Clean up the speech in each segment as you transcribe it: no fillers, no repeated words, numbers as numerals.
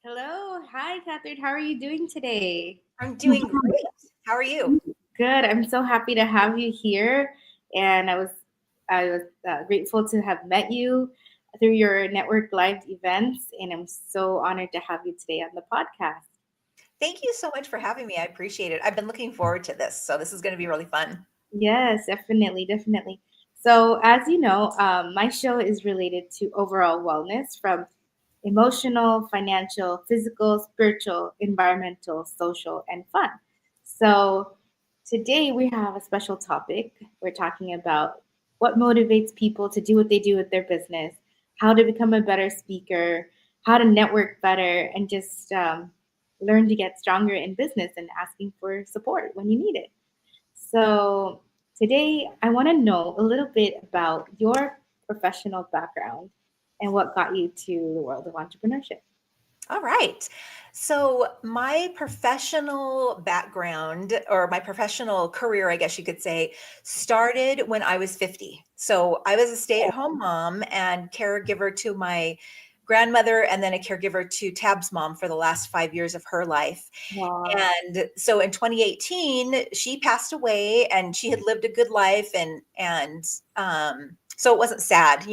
Hello. Hi, Catherine. How are you doing today? I'm doing great. How are you? Good. I'm so happy to have you here. And I was grateful to have met you through your network live events. And I'm so honored to have you today on the podcast. Thank you so much for having me. I appreciate it. I've been looking forward to this, so this is going to be really fun. Yes, definitely, definitely. So, as you know, my show is related to overall wellness from emotional, financial, physical, spiritual, environmental, social, and fun. So, today we have a special topic. We're talking about what motivates people to do what they do with their business, how to become a better speaker, how to network better, and just learn to get stronger in business and asking for support when you need it. So, today I want to know a little bit about your professional background and what got you to the world of entrepreneurship. All right. So, my professional background or my professional career, I guess you could say, started when I was 50. So, I was a stay at home mom and caregiver to my grandmother, and then a caregiver to Tab's mom for the last 5 years of her life. Wow. And so in 2018, she passed away and she had lived a good life and so it wasn't sad.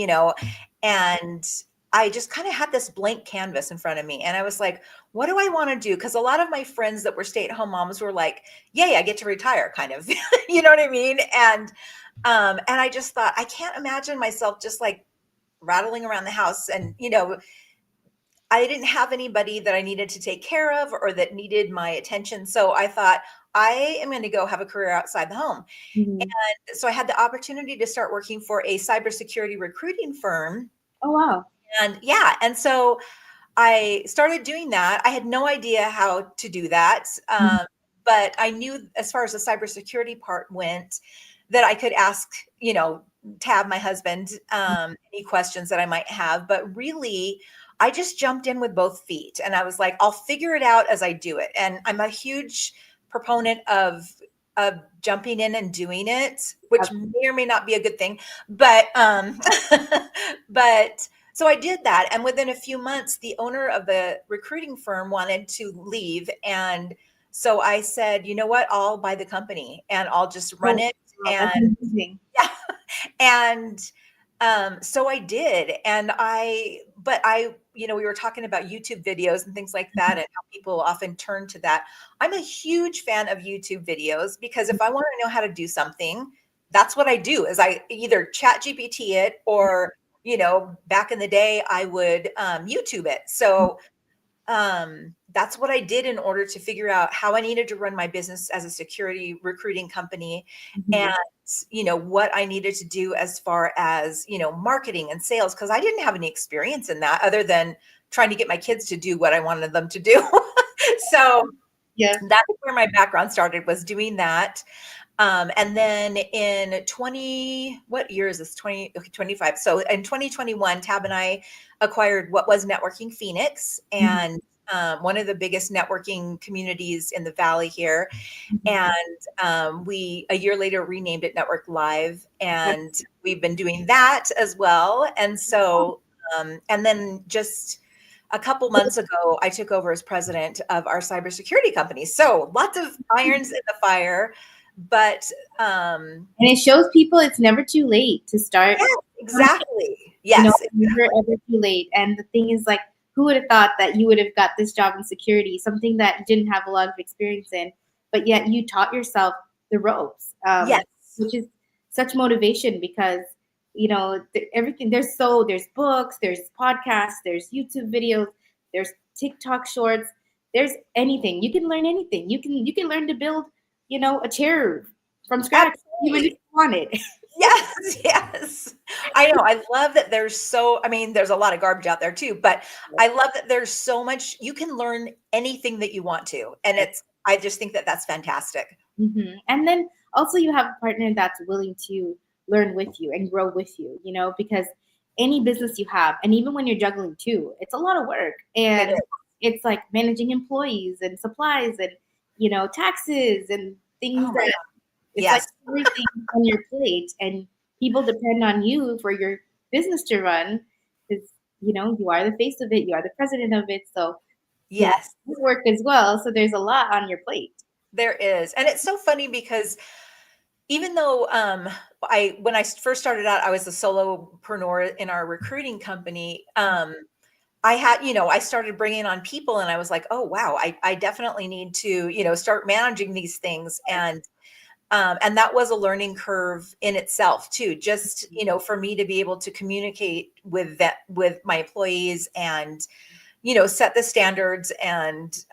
And I just kind of had this blank canvas in front of me and I was like, what do I want to do? Because a lot of my friends that were stay-at-home moms were like, yay, I get to retire, kind of. You know what I mean? And I just thought, I can't imagine myself just like rattling around the house and I didn't have anybody that I needed to take care of or that needed my attention. So I thought, I am going to go have a career outside the home. Mhm. So I had the opportunity to start working for a cybersecurity recruiting firm. Oh, wow. And yeah, and so I started doing that. I had no idea how to do that. Mhm. But I knew as far as the cybersecurity part went, that I could ask, Tab, my husband, any questions that I might have. But really, I just jumped in with both feet and I was like, I'll figure it out as I do it. And I'm a huge proponent of jumping in and doing it, which may or may not be a good thing. But but so I did that. And within a few months, the owner of the recruiting firm wanted to leave. And so I said, you know what? I'll buy the company and I'll just run Oh, it. wow. That's And amazing. yeah. And so I did. We were talking about YouTube videos and things like that and how people often turn to that. I'm a huge fan of YouTube videos because if I want to know how to do something, that's what I do is I either chat GPT it or, back in the day I would YouTube it. So that's what I did in order to figure out how I needed to run my business as a security recruiting company and Mhm. what I needed to do as far as marketing and sales because I didn't have any experience in that other than trying to get my kids to do what I wanted them to do. So Yes. that's where my background started was doing that. And then in 20, what year is this? 20, okay, 25. So in 2021, Tab and I acquired what was Networking Phoenix Mhm. and one of the biggest networking communities in the Valley here. Mhm. And we, a year later, renamed it Network Live. That's And we've been doing that as well. And so, and then just a couple months ago, I took over as president of our cybersecurity company. So lots of irons in the fire, but And it shows people it's never too late to start. yes, exactly. Yes, Never exactly. ever too late. And the thing is, like, who would have thought that you would have got this job in security, something that you didn't have a lot of experience in, but yet you taught yourself the ropes, Yes. which is such motivation because everything there's books, there's podcasts, there's YouTube videos, there's TikTok shorts, there's anything you can learn anything. You can learn to build a chair from scratch even if Absolutely. you want it. Yes, yes. I know. I love that I mean, there's a lot of garbage out there too, but I love that there's so much you can learn anything that you want to. And I just think that that's fantastic. And then also you have a partner that's willing to learn with you and grow with you, because any business you have, and even when you're juggling two, it's a lot of work. It And is. it's like managing employees and supplies and, taxes and things Oh my that God. it's like Yes. everything on your plate and people depend on you for your business to run because, you are the face of it, you are the president of it. So Yeah, Yes, work as well. So there's a lot on your plate. there is. And it's so funny because even though I when I first started out, I was a solopreneur in our recruiting company. I had, I started bringing on people and I was like, oh, wow, I definitely need to, start managing these things. And that was a learning curve in itself too, just, for me to be able to communicate with my employees and, set the standards and,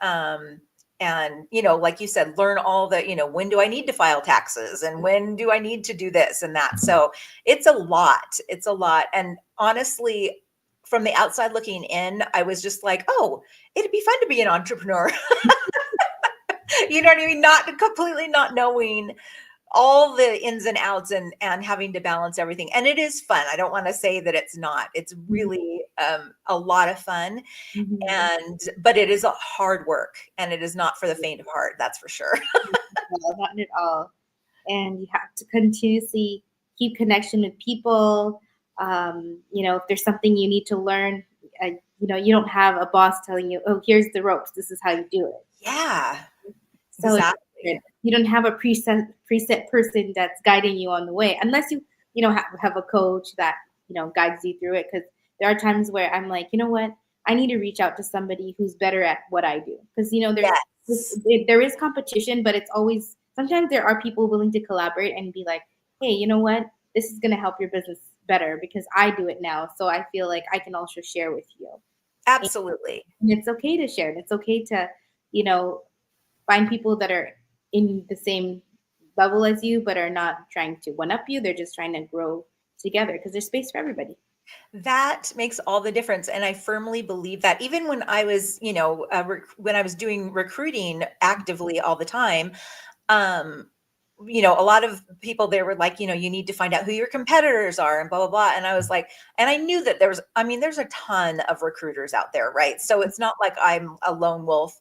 like you said, learn all the, when do I need to file taxes and when do I need to do this and that. So it's a lot. It's a lot. And honestly, from the outside looking in, I was just like, oh, it'd be fun to be an entrepreneur. You know what I mean? Not completely not knowing all the ins and outs and having to balance everything. And it is fun. I don't want to say that it's not. It's really a lot of fun. Mhm. But it is a hard work and it is not for the faint of heart. That's for sure. No, not at all. And you have to continuously keep connection with people. If there's something you need to learn, you don't have a boss telling you, "Oh, here's the ropes. This is how you do it." Yeah, So it's exactly. different. You don't have a preset person that's guiding you on the way, unless you have a coach that guides you through it. Because there are times where I'm like, you know what, I need to reach out to somebody who's better at what I do. Because Yes. there is competition, but it's always sometimes there are people willing to collaborate and be like, hey, you know what, this is gonna help your business better because I do it now. So I feel like I can also share with you. Absolutely. And it's okay to share. And it's okay to, you know, find people that are in the same level as you, but are not trying to one up you. They're just trying to grow together because there's space for everybody. That makes all the difference. And I firmly believe that even when I was, when I was doing recruiting actively all the time, um, a lot of people there were like, you need to find out who your competitors are and blah, blah, blah. And I was like, and I knew that there's a ton of recruiters out there, right? So it's not like I'm a lone wolf,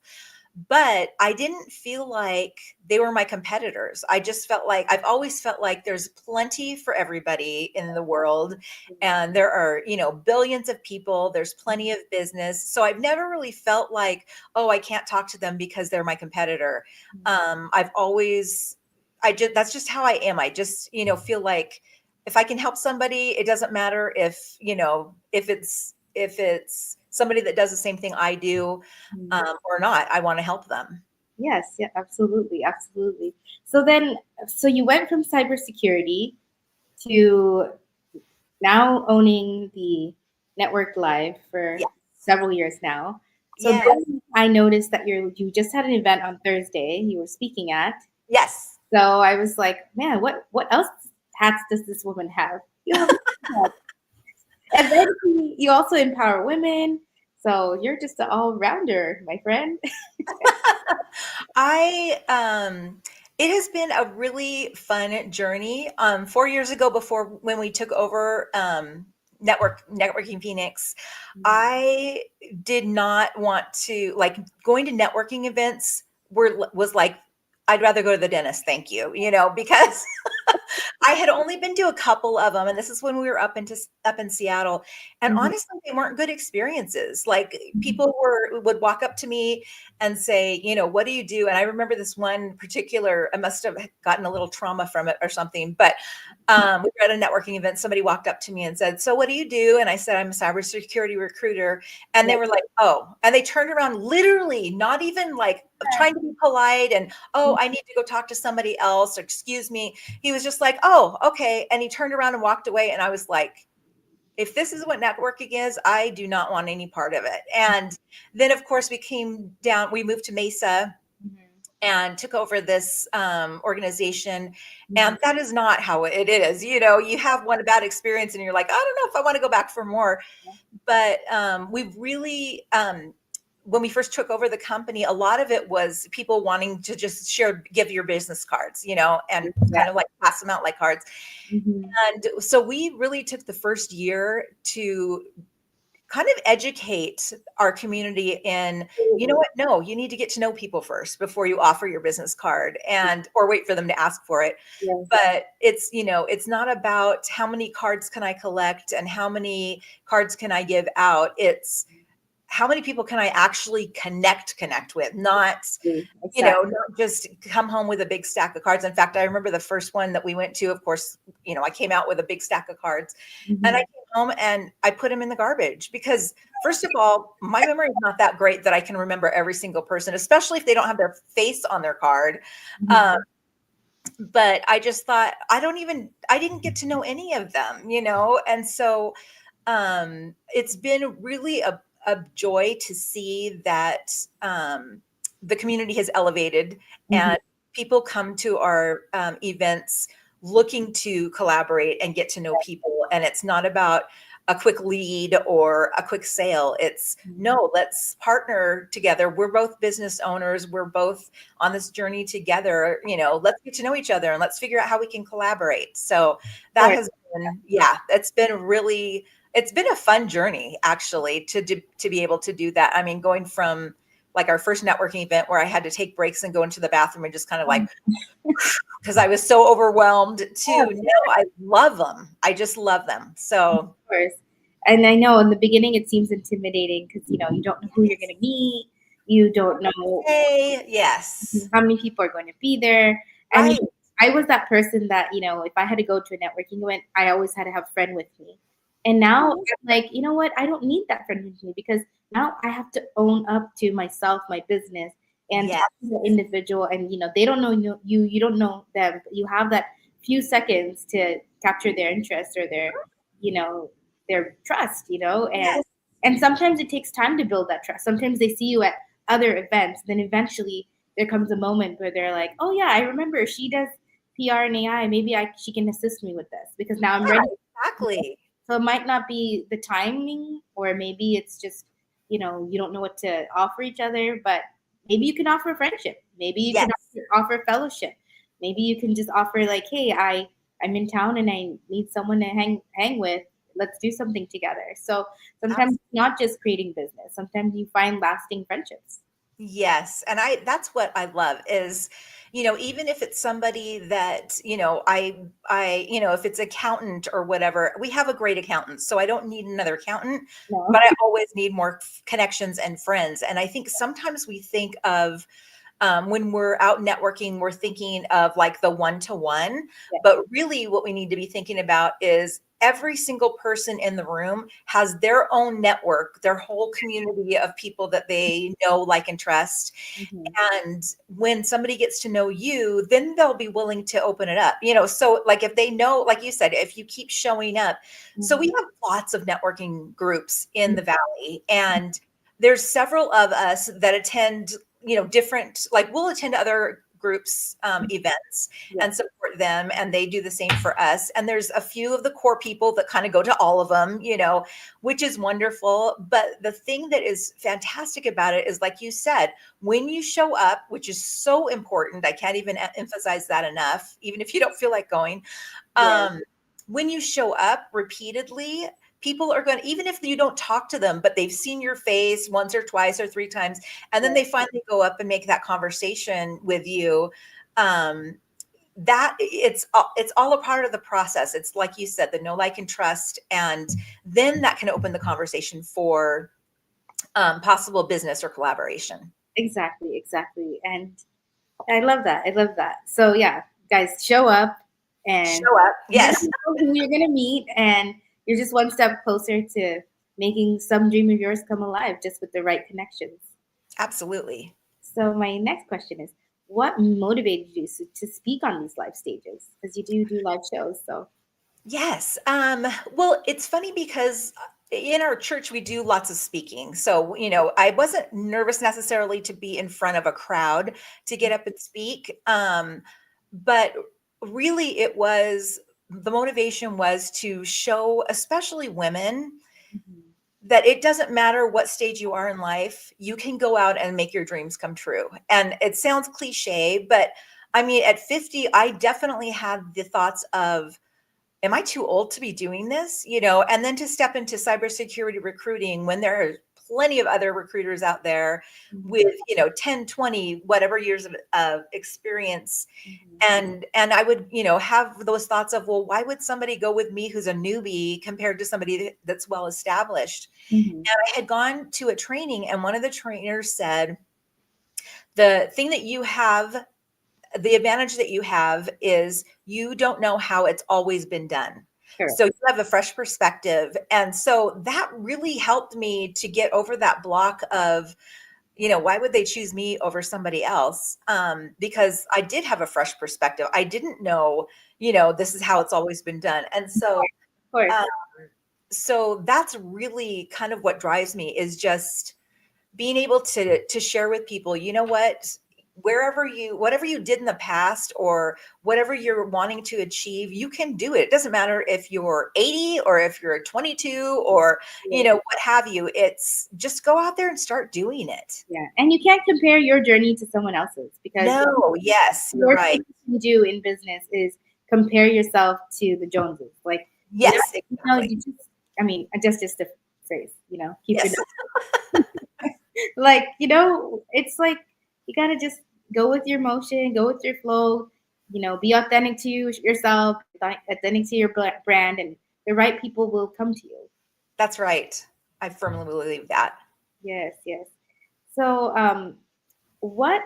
but I didn't feel like they were my competitors. I just felt like I've always felt like there's plenty for everybody in the world. And there are, billions of people, there's plenty of business. So I've never really felt like, oh, I can't talk to them because they're my competitor. I've always, that's just how I am. I just, feel like if I can help somebody, it doesn't matter if it's somebody that does the same thing I do Mhm. or not. I want to help them. Yes, yeah, absolutely, absolutely. So you went from cybersecurity to now owning the network live for Yes. several years now. So Yes. then I noticed that you just had an event on Thursday you were speaking at. Yes. So I was like, man, what else hats does this woman have? You have and then you also empower women. So you're just an all rounder, my friend. I it has been a really fun journey. 4 years ago, before when we took over networking Phoenix, I did not want to, like, going to networking events was like, I'd rather go to the dentist, thank you, because I had only been to a couple of them, and this is when we were up in Seattle. And Mhm. honestly, they weren't good experiences. Like, people would walk up to me and say, "What do you do?" And I remember this one particular. I must have gotten a little trauma from it or something. But we were at a networking event. Somebody walked up to me and said, "So what do you do?" And I said, "I'm a cybersecurity recruiter." And they Yeah. were like, "Oh," and they turned around, literally, not even like trying to be polite and, "Oh, I need to go talk to somebody else," or, "Excuse me." He was just like, "Oh, okay." And he turned around and walked away. And I was like, if this is what networking is, I do not want any part of it. And then, of course, we moved to Mesa Mhm. and took over this organization. Mhm. And that is not how it is. You have one bad experience and you're like, I don't know if I want to go back for more. But we've really, when we first took over the company, a lot of it was people wanting to just give your business cards, and Yeah. kind of like pass them out like cards. Mhm. And so we really took the first year to kind of educate our community in, you know Absolutely. what? No, you need to get to know people first before you offer your business card, and or wait for them to ask for it. Yes. But it's not about how many cards can I collect and how many cards can I give out. how many people can I actually connect with? Not, Exactly. not just come home with a big stack of cards. In fact, I remember the first one that we went to, of course, I came out with a big stack of cards, and I Mhm. came home and I put them in the garbage because, first of all, my memory is not that great that I can remember every single person, especially if they don't have their face on their card. Um, Mhm. but I just thought, I didn't get to know any of them, and so it's been really a joy to see that the community has elevated, Mhm. and people come to our events looking to collaborate and get to know people. And it's not about a quick lead or a quick sale. It's Mhm. no, let's partner together. We're both business owners. We're both on this journey together. Let's get to know each other and let's figure out how we can collaborate. So Of that course. has been, yeah, it's been a fun journey actually to be able to do that. I mean, going from like our first networking event where I had to take breaks and go into the bathroom and just kind of like, because I was so overwhelmed, to now I love them. I just love them. So Course. And I know in the beginning it seems intimidating because you don't know who you're yes. going to meet. You don't know Hey, yes. how many people are going to be there. And Right. I was that person that, if I had to go to a networking event, I always had to have a friend with me. And now Oh, I'm like, you know what? I don't need that friend with me because now I have to own up to myself, my business, and yes. talk to the individual. And, they don't know you don't know them, but you have that few seconds to capture their interest or you know, their trust, Yes. and sometimes it takes time to build that trust. Sometimes they see you at other events, then eventually there comes a moment where they're like, "Oh yeah, I remember she does PR and AI. Maybe she can assist me with this because now I'm Yeah, ready." exactly. So it might not be the timing, or maybe it's just you don't know what to offer each other, but maybe you can offer friendship. Maybe you can Yes. offer fellowship. Maybe you can just offer like, "Hey, I'm in town and I need someone to hang with. Let's do something together." So sometimes it's not just creating business. Sometimes you find lasting friendships. Yes, and that's what I love is, even if it's somebody that, if it's accountant or whatever, we have a great accountant, so I don't need another accountant, No. but I always need more connections and friends. And I think sometimes we think of when we're out networking, we're thinking of like the one to one, Yeah. but really what we need to be thinking about is every single person in the room has their own network, their whole community of people that they know, like, and trust. Mhm. And when somebody gets to know you, then they'll be willing to open it up. So like if they know, like you said, if you keep showing up. So we Mhm. have lots of networking groups in the Valley, and there's several of us that attend, different, like we'll attend other groups events Yeah. and support them, and they do the same for us. And there's a few of the core people that kind of go to all of them, which is wonderful. But the thing that is fantastic about it is, like you said, when you show up, which is so important, I can't even emphasize that enough, even if you don't feel like going. Yes. um, when you show up repeatedly, people are going to, even if you don't talk to them, but they've seen your face once or twice or three times, and then Yes. they finally go up and make that conversation with you. um, that it's all a part of the process. It's like you said, the know, like, and trust, and then that can open the conversation for possible business or collaboration. Exactly. Exactly. And I love that. I love that. So yeah, guys, show up, and Show up. you never Yes, know who you're gonna meet, and you're just one step closer to making some dream of yours come alive just with the right connections. absolutely. So my next question is, what motivated you to speak on these live stages? Because you do live shows. So Yes. Well, it's funny because in our church we do lots of speaking. So, I wasn't nervous necessarily to be in front of a crowd to get up and speak. But really the motivation was to show, especially women, mhm. that it doesn't matter what stage you are in life, you can go out and make your dreams come true. And it sounds cliche, but I mean, at 50, I definitely had the thoughts of, am I too old to be doing this? And then to step into cybersecurity recruiting when there are plenty of other recruiters out there Mhm. with, 10, 20, whatever years of experience. Mhm. And I would, have those thoughts of, well, why would somebody go with me who's a newbie compared to somebody that's well established? Mhm. And I had gone to a training, and one of the trainers said, the thing that you have, the advantage that you have is you don't know how it's always been done. Correct. So you have a fresh perspective. And so that really helped me to get over that block of, why would they choose me over somebody else? Because I did have a fresh perspective. I didn't know, this is how it's always been done. And so, Of course. um, so that's really kind of what drives me, is just being able to share with people, what, whatever you did in the past, or whatever you're wanting to achieve, you can do it. It doesn't matter if you're 80 or if you're 22 or, Yeah. what have you. It's just go out there and start doing it. Yeah. And you can't compare your journey to someone else's, because No, yes, the you're worst right. thing you can do in business is compare yourself to the Joneses. Like, you Yes, know, exactly. you just, I mean, just a phrase, keep your Yes. like, it's like you gotta just go with your motion, go with your flow, be authentic to yourself, authentic to your brand, and the right people will come to you. That's right. I firmly believe that. Yes, yes. So, what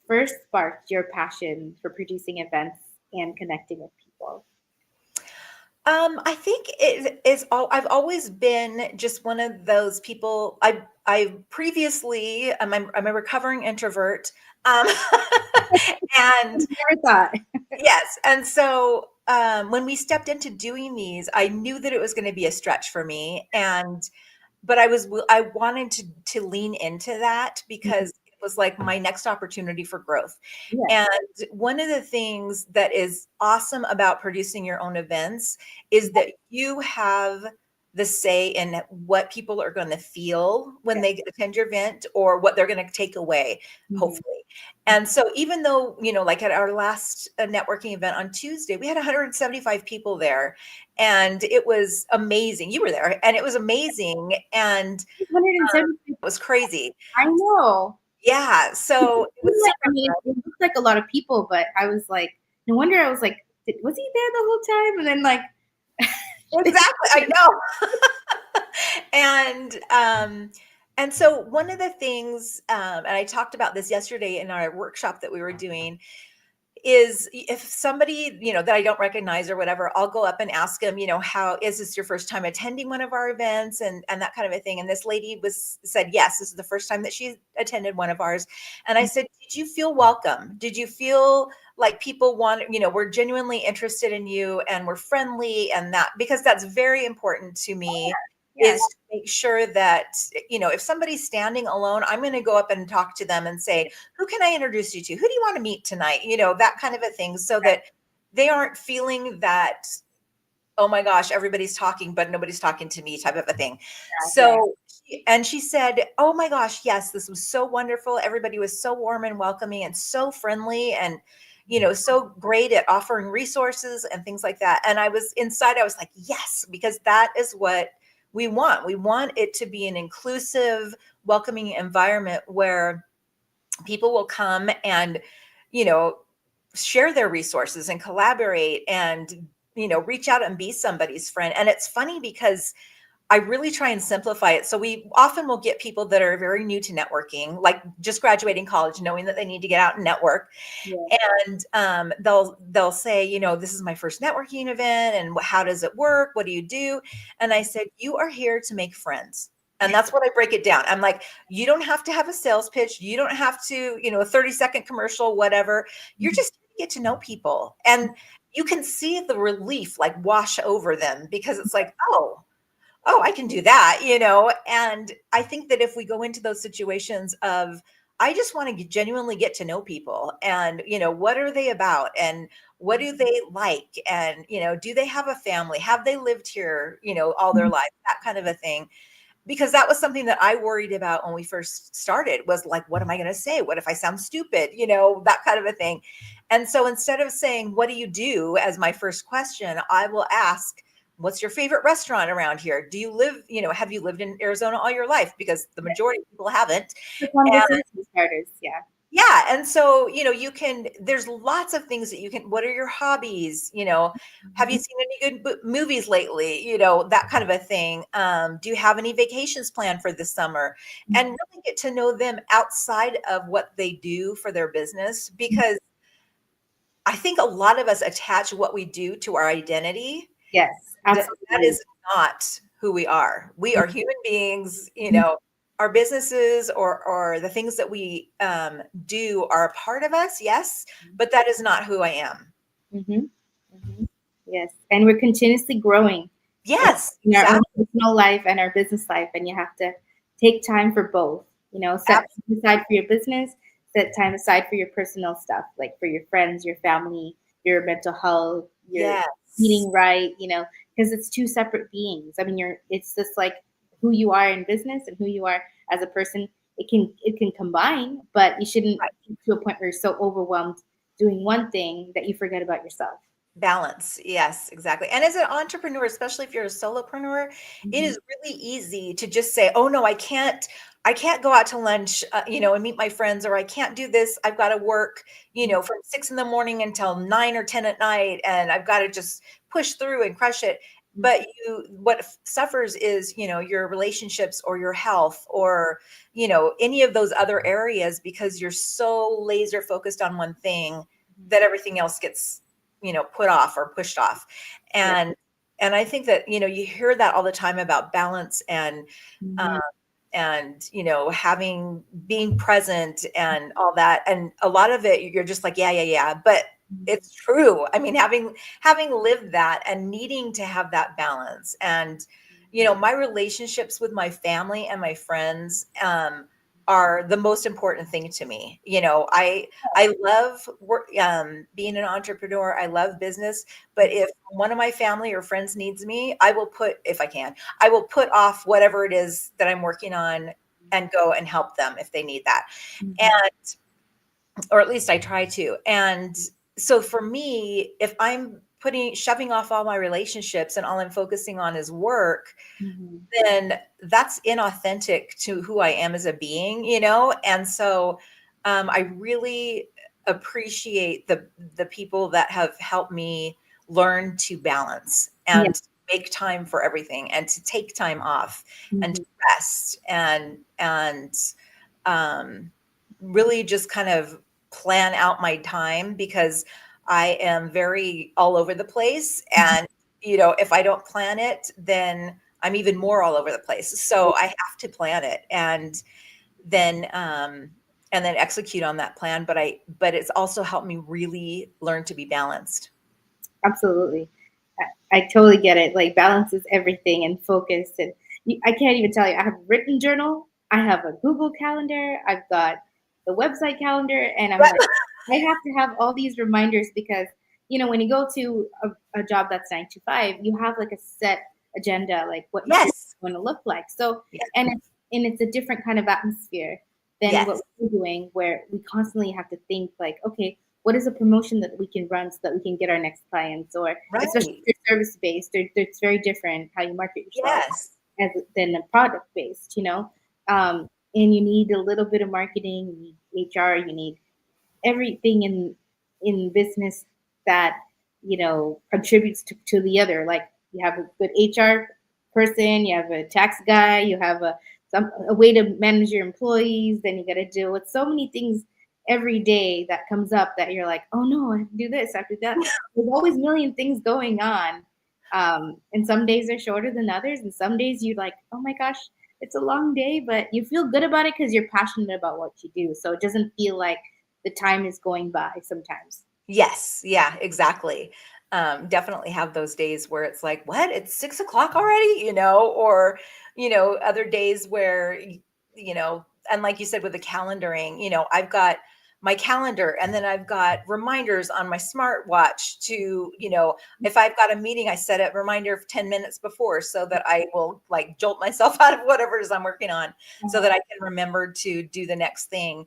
first sparked your passion for producing events and connecting with people? I think it is all. I've always been just one of those people. I previously, I'm a recovering introvert, um, and Never thought. yes, and so when we stepped into doing these, I knew that it was going to be a stretch for me, and but I wanted to lean into that because it was like my next opportunity for growth. Yeah. And one of the things that is awesome about producing your own events is that you have the say in what people are going to feel when Yeah. they attend your event, or what they're going to take away, Mhm. hopefully. And so even though, like at our last networking event on Tuesday, we had 175 people there, and it was amazing. You were there, and it was amazing, and 170. it was crazy. I know. Yeah, It so it was seemed like, super it looked like a lot of people, but I was like, no wonder. I was like, was he there the whole time? And then, like, exactly, I know. And so one of the things, and I talked about this yesterday in our workshop that we were doing, is if somebody, that I don't recognize or whatever, I'll go up and ask them, how is this your first time attending one of our events, and that kind of a thing. And this lady said, yes, this is the first time that she attended one of ours. And I said, did you feel welcome? Did you feel like people want, we're genuinely interested in you and we're friendly, and that, because that's very important to me, yeah, is to make sure that, if somebody's standing alone, I'm going to go up and talk to them and say, who can I introduce you to? Who do you want to meet tonight? That kind of a thing, so that they aren't feeling that, oh my gosh, everybody's talking, but nobody's talking to me, type of a thing. yeah, So, and she said, oh my gosh, yes, this was so wonderful. Everybody was so warm and welcoming and so friendly, and, so great at offering resources and things like that. And I was inside, I was like, yes, because that is what we want. We want it to be an inclusive, welcoming environment where people will come and, you know, share their resources and collaborate and, reach out and be somebody's friend. And it's funny because I really try and simplify it. So we often will get people that are very new to networking, like just graduating college, knowing that they need to get out and network. yeah. And they'll say, this is my first networking event, and how does it work? What do you do? And I said, you are here to make friends. And that's what I break it down. I'm like, you don't have to have a sales pitch. You don't have to, a 30-second commercial, whatever. You're Mhm. just here to get to know people. And you can see the relief like wash over them, because it's like, oh, I can do that. And I think that if we go into those situations of, I just want to genuinely get to know people, and, what are they about, and what do they like, and, do they have a family? Have they lived here, all their life? That kind of a thing. Because that was something that I worried about when we first started, was like, what am I going to say? What if I sound stupid? That kind of a thing. And so instead of saying, what do you do, as my first question, I will ask, what's your favorite restaurant around here? Do you live, have you lived in Arizona all your life? Because the majority of people haven't. The conversation starters, yeah. Yeah. And so, there's lots of things that what are your hobbies? Have you Mhm. seen any good movies lately? That kind of a thing. Do you have any vacations planned for this summer? And really get to know them outside of what they do for their business, because I think a lot of us attach what we do to our identity. Yes, That absolutely. is not who we are. We are human beings, Mhm. our businesses or the things that we do are a part of us, yes, but that is not who I am. Mhm. Mhm. Yes, and we're continuously growing in, Yes, in our own exactly. personal life and our business life, and you have to take time for both. Set time aside for your business, set time aside for your personal stuff, like for your friends, your family, your mental health, your Yes. eating right. Because it's two separate beings. I mean, it's just like who you are in business and who you are as a person. It can combine, but you shouldn't Right. get to a point where you're so overwhelmed doing one thing that you forget about yourself. Balance. Yes, exactly. And as an entrepreneur, especially if you're a solopreneur, it Mhm. is really easy to just say, "Oh no, I can't go out to lunch, and meet my friends, or I can't do this. I've got to work, from 6 in the morning until 9 or 10 at night, and I've got to just push through and crush it." But what suffers is, your relationships or your health or, any of those other areas, because you're so laser focused on one thing that everything else gets put off or pushed off. Yep. And I think that, you hear that all the time about balance um, Mhm. and having being present and all that. And a lot of it, you're just like, yeah, yeah, yeah. But it's true. I mean, having lived that and needing to have that balance, and my relationships with my family and my friends are the most important thing to me. I love work, being an entrepreneur. I love business, but if one of my family or friends needs me, I will if I can, I will put off whatever it is that I'm working on and go and help them if they need that. Mhm. And, or at least I try to. And so for me, if I'm shoving off all my relationships and all I'm focusing on is work, Mhm. then that's inauthentic to who I am as a being, And so I really appreciate the people that have helped me learn to balance Yeah. and make time for everything and to take time off and to Mhm. rest and um, really just kind of plan out my time, because I am very all over the place. And, if I don't plan it, then I'm even more all over the place. So I have to plan it then, and then execute on that plan. But it's also helped me really learn to be balanced. Absolutely. I totally get it. Like balance is everything and focus. And I can't even tell you. I have a written journal. I have a Google calendar. I've got the website calendar, and I'm like, I have to have all these reminders because when you go to a job that's 9 to 5, you have like a set agenda, like what your day Yes. is going to look like. So, Yes. and it's a different kind of atmosphere than what Yes. we're doing, where we constantly have to think like, okay, what is a promotion that we can run so that we can get our next clients, or especially Right. if you're service based, it's very different how you market yourself Yes. than a product based. And you need a little bit of marketing, you need HR, you need everything in business that contributes to the other. Like you have a good HR person, you have a tax guy, you have a way to manage your employees. Then you got to deal with so many things every day that comes up that you're like, oh no, I have to do this, I have to do that. There's always a million things going on, and some days are shorter than others, and some days you're like, oh my gosh, it's a long day, but you feel good about it because you're passionate about what you do. So it doesn't feel like the time is going by sometimes. Yes. Yeah, exactly. Definitely have those days where it's like, what? It's 6 o'clock already, or, other days where, and like you said, with the calendaring, I've got my calendar and then I've got reminders on my smartwatch to, if I've got a meeting, I set a reminder of 10 minutes before so that I will like jolt myself out of whatever it is I'm working on so that I can remember to do the next thing.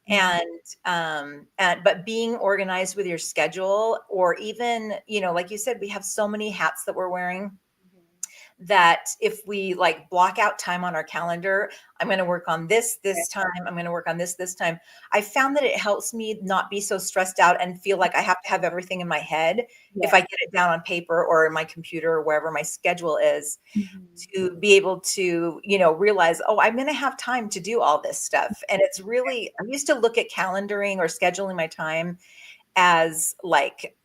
Mhm. And but being organized with your schedule, or even like you said, we have so many hats that we're wearing. that if we like block out time on our calendar, I'm going to work on this Right. time, I'm going to work on this time. I found that it helps me not be so stressed out and feel like I have to have everything in my head if Yeah. I get it down on paper or in my computer or wherever my schedule is, Mhm. to be able to, realize, oh, I'm going to have time to do all this stuff. And it's really, I used to look at calendaring or scheduling my time as like,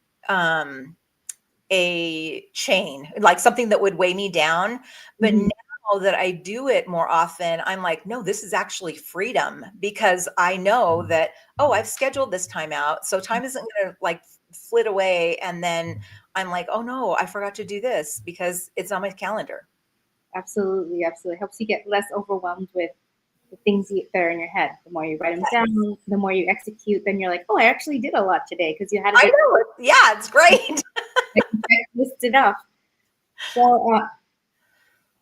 a chain, like something that would weigh me down. But Mhm. now that I do it more often, I'm like, no, this is actually freedom, because I know that, oh, I've scheduled this time out. So time isn't going to like flit away. And then I'm like, oh no, I forgot to do this because it's on my calendar. Absolutely, absolutely. Helps you get less overwhelmed with the things that are in your head. The more you write them Yes. down, the more you execute, then you're like, oh, I actually did a lot today because you had I it know. Yeah, it's great. listed off. So,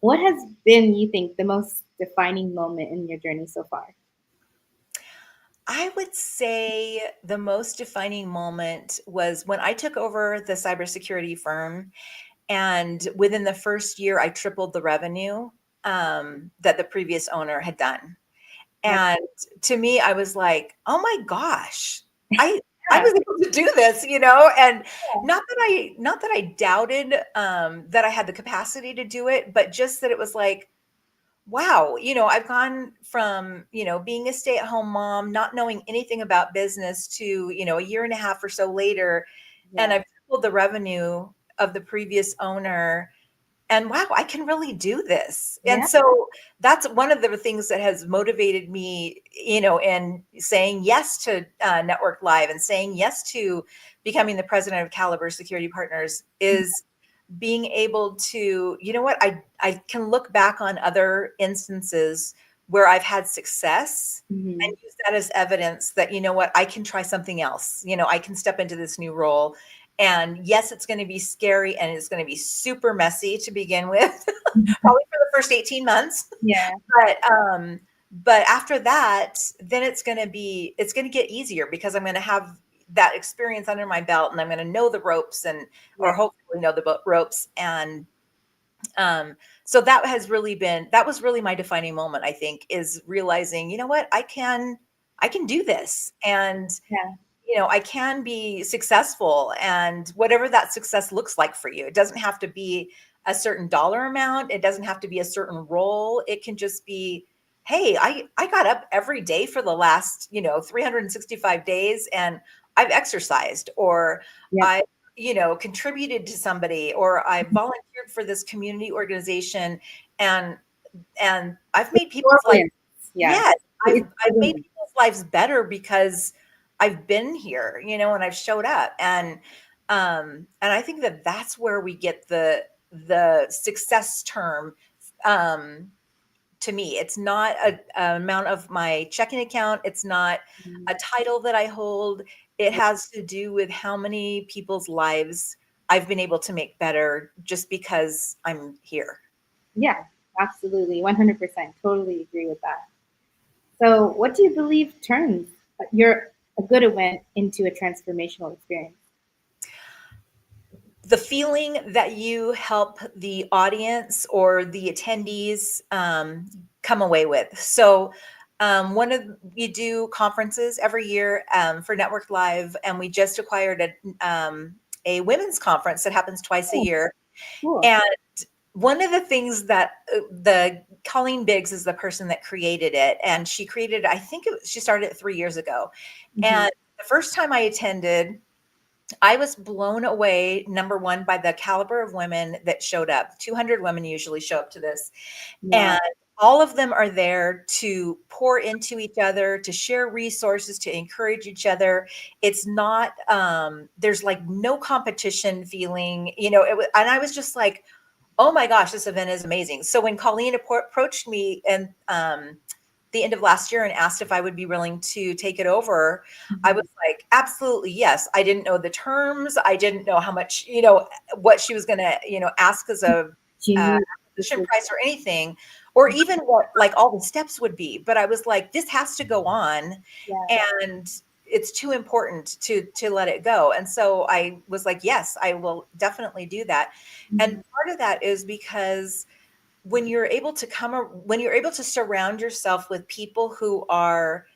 what has been, you think, the most defining moment in your journey so far? I would say the most defining moment was when I took over the cybersecurity firm. And within the first year, I tripled the revenue that the previous owner had done. That's And to me, I was like, oh my gosh, I yeah, was able to do this, and not that I doubted that I had the capacity to do it, but just that it was like, wow, I've gone from, being a stay-at-home mom, not knowing anything about business, to, a year and a half or so later, and yeah, I've tripled the revenue of the previous owner. And wow, I can really do this. And yeah, so that's one of the things that has motivated me, in saying yes to Network Live and saying yes to becoming the president of Caliber Security Partners, is being able to, I can look back on other instances where I've had success and hmm, use that as evidence that, I can try something else. I can step into this new role. And yes, it's going to be scary and it's going to be super messy to begin with, probably for the first 18 months. yeah, But after that, then it's going to get easier, because I'm going to have that experience under my belt, and I'm going to know the ropes, and yeah, or hopefully know the ropes. And so that was really my defining moment, I think, is realizing, what, I can do this. And yeah, I can be successful, and whatever that success looks like for you. It doesn't have to be a certain dollar amount. It doesn't have to be a certain role. It can just be, hey, I got up every day for the last, 365 days, and I've exercised, or yeah. I, contributed to somebody, or I volunteered for this community organization, and I've made More people's lives. wins. Yeah, Yes, it's I've the made win. people's lives better because I've been here, and I've showed up. And I think that that's where we get the success term. Um, to me, it's not a amount of my checking account. It's not a title that I hold. It has to do with how many people's lives I've been able to make better just because I'm here. Yeah, absolutely, 100%. Totally agree with that. So, what do you believe turns your a good event into a transformational experience? The feeling that you help the audience or the attendees come away with. So, we do conferences every year for Network Live, and we just acquired a women's conference that happens twice a Oh, year. cool. And one of the things that the Colleen Biggs is the person that created it, and she created, I think she started it 3 years ago. Hmm. And the first time I attended, I was blown away, number one, by the caliber of women that showed up. 200 women usually show up to this. Wow. And all of them are there to pour into each other, to share resources, to encourage each other. It's not, there's like no competition feeling, and I was just like, oh my gosh, this event is amazing. So when Colleen approached me and the end of last year and asked if I would be willing to take it over, I Hmm. was like, absolutely, yes. I didn't know the terms. I didn't know how much, what she was going to, ask as a She uh, knew this acquisition was, price or anything, or even what like all the steps would be. But I was like, this has to go on. yeah, And it's too important to let it go. And so I was like, yes, I will definitely do that. And Mhm. part of that is because when you're able to surround yourself with people who are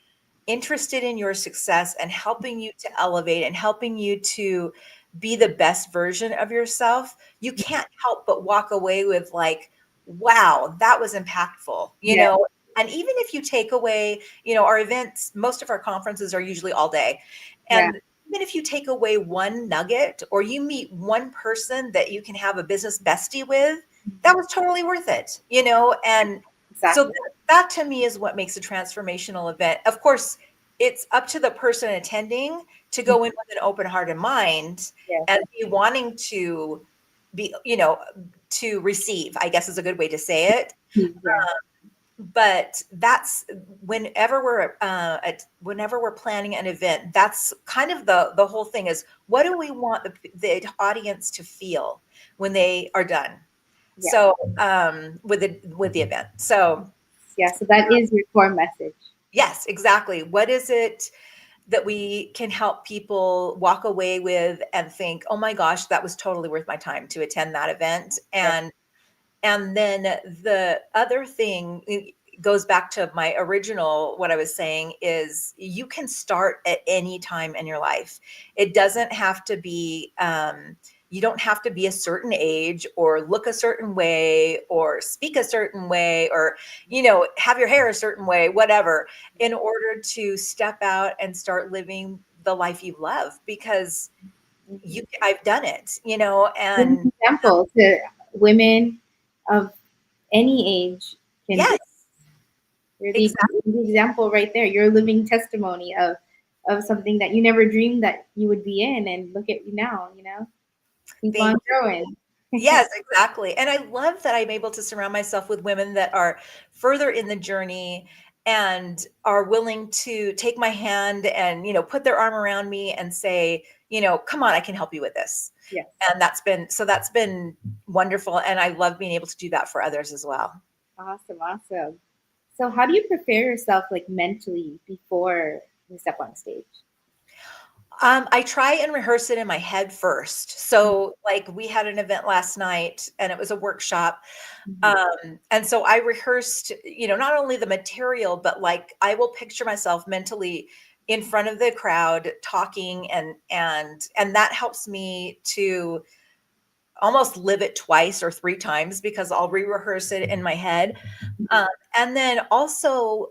interested in your success and helping you to elevate and helping you to be the best version of yourself, you can't help but walk away with like, wow, that was impactful, you Yeah, know? And even if you take away, our events, most of our conferences are usually all day. yeah, And even if you take away one nugget or you meet one person that you can have a business bestie with, that was totally worth it, And so exactly. that to me is what makes a transformational event. Of course, it's up to the person attending to go in with an open heart and mind Yes, and be wanting to be, to receive, I guess is a good way to say it. yeah. But that's whenever we're planning an event, that's kind of the whole thing is what do we want the audience to feel when they are done? Yeah. So with the event. So Yeah. So that is your core message. yes, exactly. What is it that we can help people walk away with and think, oh my gosh, that was totally worth my time to attend that event? Yes. And then the other thing goes back to my original, what I was saying is you can start at any time in your life. It doesn't have to be, you don't have to be a certain age or look a certain way or speak a certain way or, have your hair a certain way, whatever, in order to step out and start living the life you love because Mhm. I've done it, You're an and example to women of any age can do. yes, exactly. You're the example right there. You're a living testimony of something that you never dreamed that you would be in, and look at you now. Keep Thank on you. growing. Yes, exactly. And I love that I'm able to surround myself with women that are further in the journey and are willing to take my hand and, put their arm around me and say, come on, I can help you with this. Yes. And that's been wonderful. And I love being able to do that for others as well. Awesome. Awesome. So, how do you prepare yourself like mentally before you step on stage? I try and rehearse it in my head first. So, like, we had an event last night and it was a workshop. Mhm. And so I rehearsed, not only the material, but like I will picture myself mentally in front of the crowd talking and that helps me to almost live it twice or three times because I'll re-rehearse it in my head. Um, and then also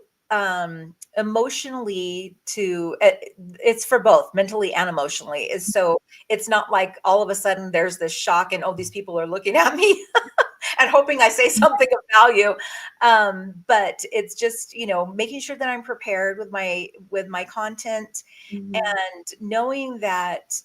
emotionally it's for both mentally and emotionally is so it's not like all of a sudden there's this shock and oh these people are looking at me and hoping I say something of value. But it's just, making sure that I'm prepared with my content Mhm. and knowing that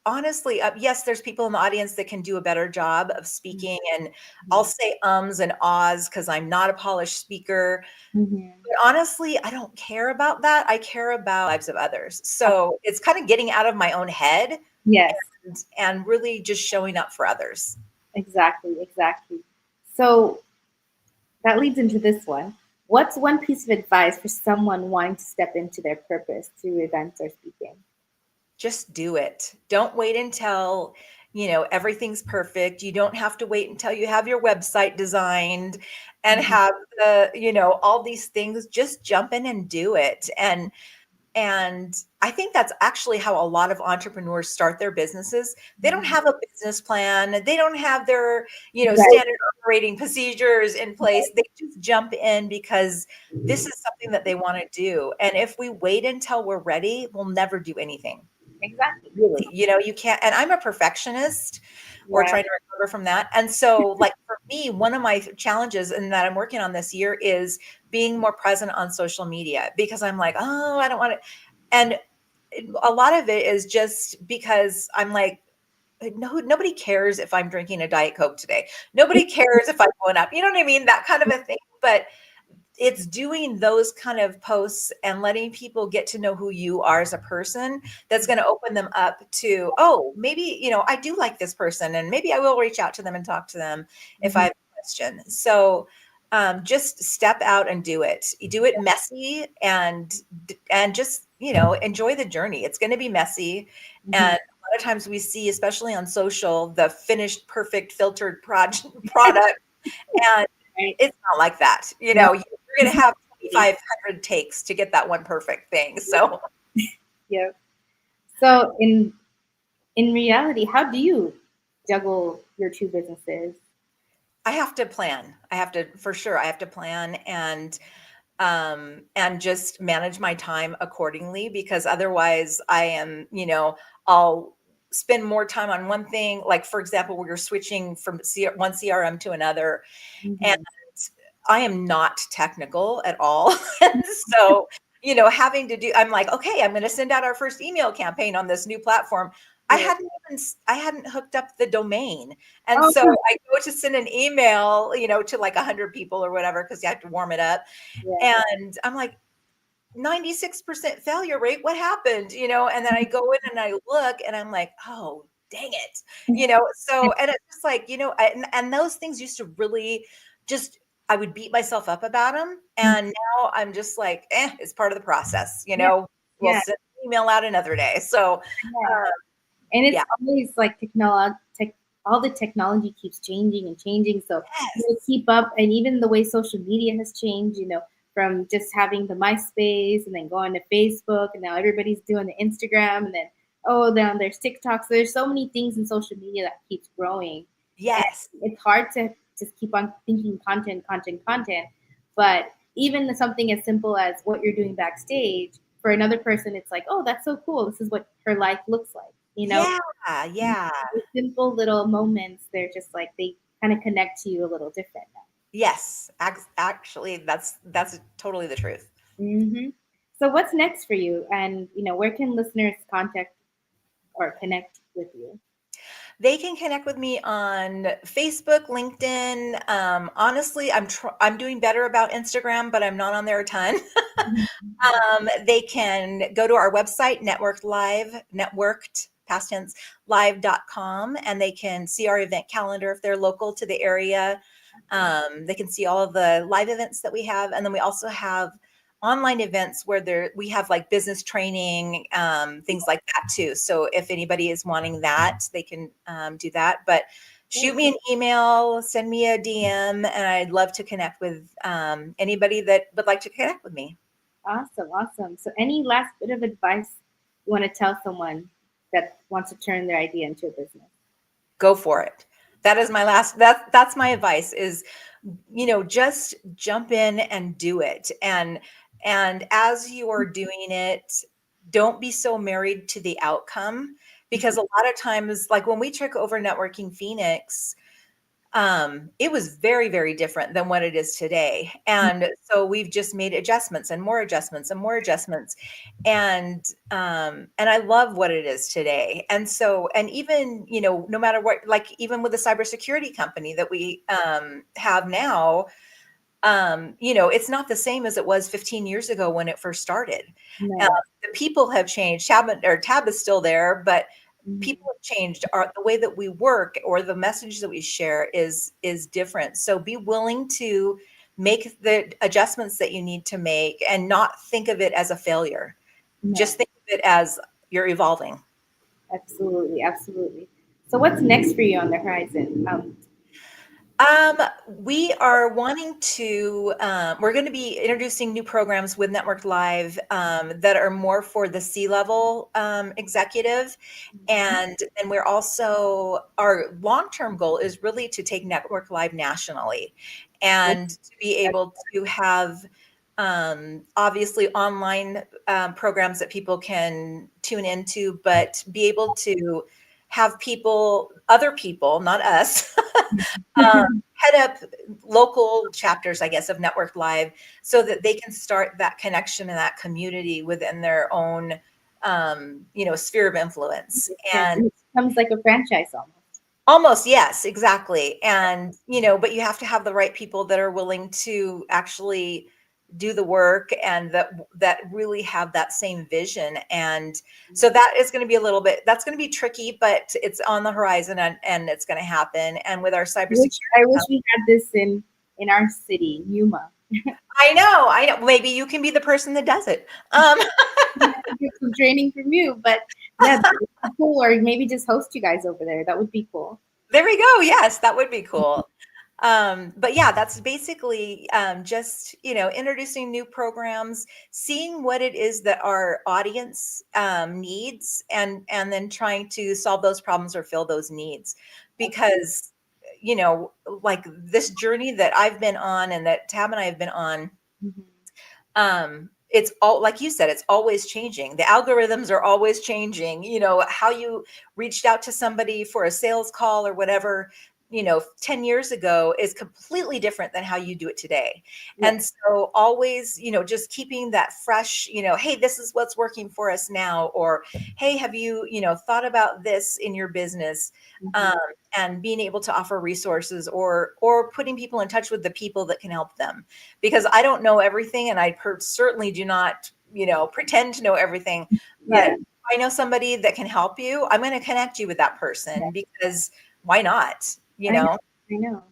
honestly, yes, there's people in the audience that can do a better job of speaking and I'll Mhm. say ums and ahs because I'm not a polished speaker. Mhm. But honestly, I don't care about that. I care about lives of others. So it's kind of getting out of my own head Yes, and really just showing up for others. exactly, exactly. So that leads into this one. What's one piece of advice for someone wanting to step into their purpose through events or speaking? Just do it. Don't wait until, everything's perfect. You don't have to wait until you have your website designed and Mhm. have all these things. Just jump in and do it. And I think that's actually how a lot of entrepreneurs start their businesses. They don't have a business plan. They don't have their, Right, standard operating procedures in place. They just jump in because this is something that they want to do. And if we wait until we're ready, we'll never do anything. exactly. Really, you can't, and I'm a perfectionist or Yeah. trying to recover from that. And so, like for me, one of my challenges and that I'm working on this year is being more present on social media because I'm like, oh, I don't want to. And a lot of it is just because I'm like, no, nobody cares if I'm drinking a Diet Coke today. Nobody cares if I'm going up. You know what I mean? That kind of a thing. But it's doing those kind of posts and letting people get to know who you are as a person that's going to open them up to, oh, maybe, I do like this person and maybe I will reach out to them and talk to them if I Mhm. have a question. So just step out and do it. You do it messy and just, enjoy the journey. It's going to be messy. And Mhm. a lot of times we see, especially on social, the finished, perfect, filtered product. And Right. it's not like that. No. You're going to have 2,500 takes to get that one perfect thing. So Yeah. So in reality, how do you juggle your two businesses? I have to plan. For sure, I have to plan and just manage my time accordingly, because otherwise I'll spend more time on one thing. Like, for example, we're switching from one CRM to another, and Mhm. I am not technical at all. And so, having to I'm like, okay, I'm going to send out our first email campaign on this new platform. I Yeah. hadn't I hadn't hooked up the domain. And Oh, so I go to send an email, to like 100 people or whatever, because you have to warm it up. yeah. And I'm like, 96% failure rate. What happened? And then I go in and I look and I'm like, oh, dang it. So, and it's just like, and those things used to really just, I would beat myself up about them. And now I'm just like, it's part of the process, Yeah. we'll Yeah. send an email out another day. So, Yeah. uh, And it's yeah. always like all the technology keeps changing and changing. So Yes. keep up, and even the way social media has changed, from just having the MySpace and then going to Facebook, and now everybody's doing the Instagram, and then then there's TikTok. So there's so many things in social media that keeps growing, and Yes. it's hard to just keep on thinking content, content, content. But even something as simple as what you're doing backstage, for another person, it's like, oh, that's so cool. This is what her life looks like. Yeah. Yeah. The simple little moments, they're just like they kind of connect to you a little different Yes. Actually, that's totally the truth. now. So what's next for you, and where can listeners contact or connect with you? They can connect with me on Facebook, LinkedIn. Honestly, I'm doing better about Instagram, but I'm not on there a ton. They can go to our website, networked, past tense, live.com, and they can see our event calendar if they're local to the area. They can see all of the live events that we have. And then we also have online events where we have like business training, things like that too. So if anybody is wanting that, they can do that. But shoot me an email, send me a DM, and I'd love to connect with anybody that would like to connect with me. Awesome, awesome. So any last bit of advice you want to tell someone that wants to turn their idea into a business? Go for it. That is my that's my advice is, just jump in and do it. And as you are doing it, don't be so married to the outcome, because a lot of times, like when we took over Networking Phoenix, it was very, very different than what it is today. And so we've just made adjustments and more adjustments and more adjustments. And I love what it is today. And so, and even, no matter what, like even with the cybersecurity company that we have now, it's not the same as it was 15 years ago when it first started. Uh, No. the people have changed. Tab is still there, but Mhm. people have changed. The way that we work or the message that we share is different. So be willing to make the adjustments that you need to make and not think of it as a failure. No. Just think of it as you're evolving. Absolutely, absolutely. So what's next for you on the horizon? Um, we are wanting to, we're going to be introducing new programs with Network Live that are more for the C-level executive. And we're also, our long-term goal is really to take Network Live nationally and to be able to have obviously online programs that people can tune into, but be able to have other people, not us, head up local chapters, I guess, of Network Live, so that they can start that connection and that community within their own, sphere of influence. And It becomes like a franchise almost. almost, yes, exactly. And, but you have to have the right people that are willing to actually do the work and that really have that same vision. And so that is going to be that's going to be tricky, but it's on the horizon, and it's going to happen. And with our cybersecurity, I wish we had this in our city, Yuma. I know. Maybe you can be the person that does it. Get some training from you. But yeah, that would be cool. Or maybe just host you guys over there. That would be cool. There we go. Yes, that would be cool. But yeah, that's basically just, introducing new programs, seeing what it is that our audience needs, and then trying to solve those problems or fill those needs. Because, like this journey that I've been on and that Tab and I have been on, Mhm. it's all, like you said, it's always changing. The algorithms are always changing. How you reached out to somebody for a sales call or whatever, 10 years ago is completely different than how you do it today. Yeah. And so always, just keeping that fresh, hey, this is what's working for us now, or hey, have you, thought about this in your business? Mhm. um, and being able to offer resources, or putting people in touch with the people that can help them, because I don't know everything, and I certainly do not, pretend to know everything. But Yeah. if I know somebody that can help you, I'm going to connect you with that person, because why not? I know. I know.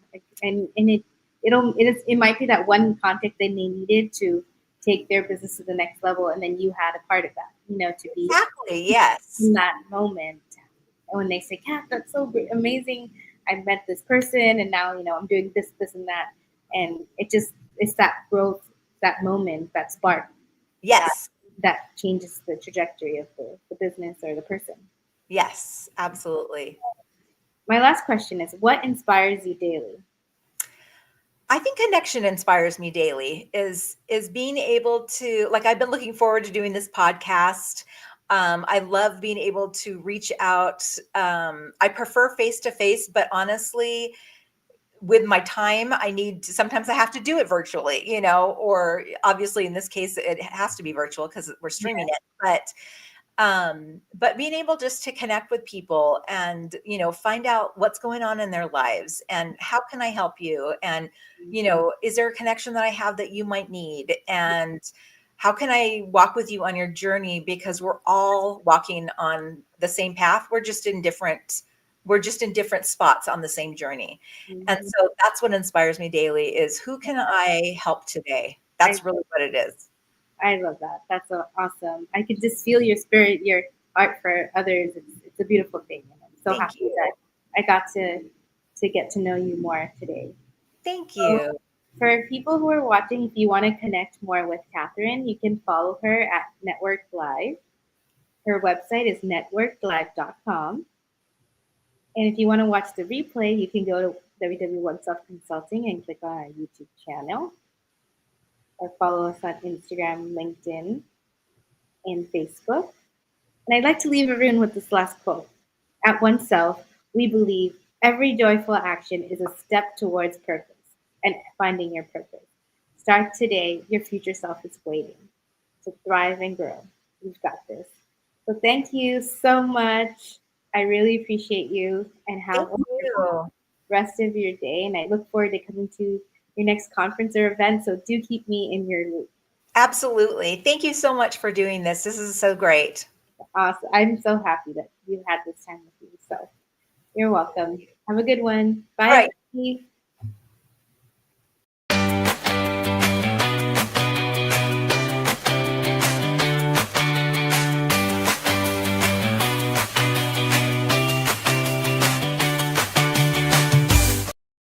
And it might be that one contact that they needed to take their business to the next level, and then you had a part of that. To be Exactly. Yes. in that moment. And when they say, "Kat, that's so great, amazing! I met this person, and now I'm doing this, this, and that," and it's that growth, that moment, that spark that Yes. that changes the trajectory of the business or the person. Yes. Absolutely. My last question is, what inspires you daily? I think connection inspires me daily, is being able to, like, I've been looking forward to doing this podcast. I love being able to reach out. I prefer face to face, but honestly, with my time, sometimes I have to do it virtually, or obviously in this case, it has to be virtual because we're streaming it. But being able just to connect with people, and find out what's going on in their lives, and how can I help you, and is there a connection that I have that you might need, and how can I walk with you on your journey, because we're all walking on the same path. We're just in different spots on the same journey. And Mhm. so that's what inspires me daily, is who can I help today? I That's really what it is. I love that. That's so awesome. I could just feel your spirit, your art for others. It's a beautiful thing, and I'm so Thank happy you. that I got to get to know you more today. Thank So, you. for people who are watching, if you want to connect more with Catherine, you can follow her at Network Live. Her website is networklive.com. And if you want to watch the replay, you can go to WW1 Self Consulting and click on our YouTube channel, or follow us on Instagram, LinkedIn, and Facebook. And I'd like to leave everyone with this last quote. At oneself, we believe every joyful action is a step towards purpose and finding your purpose. Start today, your future self is waiting to thrive and grow. You've got this. So thank you so much. I really appreciate you, and have Thank a wonderful you. rest of your day. And I look forward to coming to your next conference or event. So do keep me in your loop. Absolutely. Thank you so much for doing this. This is so great. Awesome. I'm so happy that you had this time with me. So you're welcome. Have a good one. All Bye, right. everybody.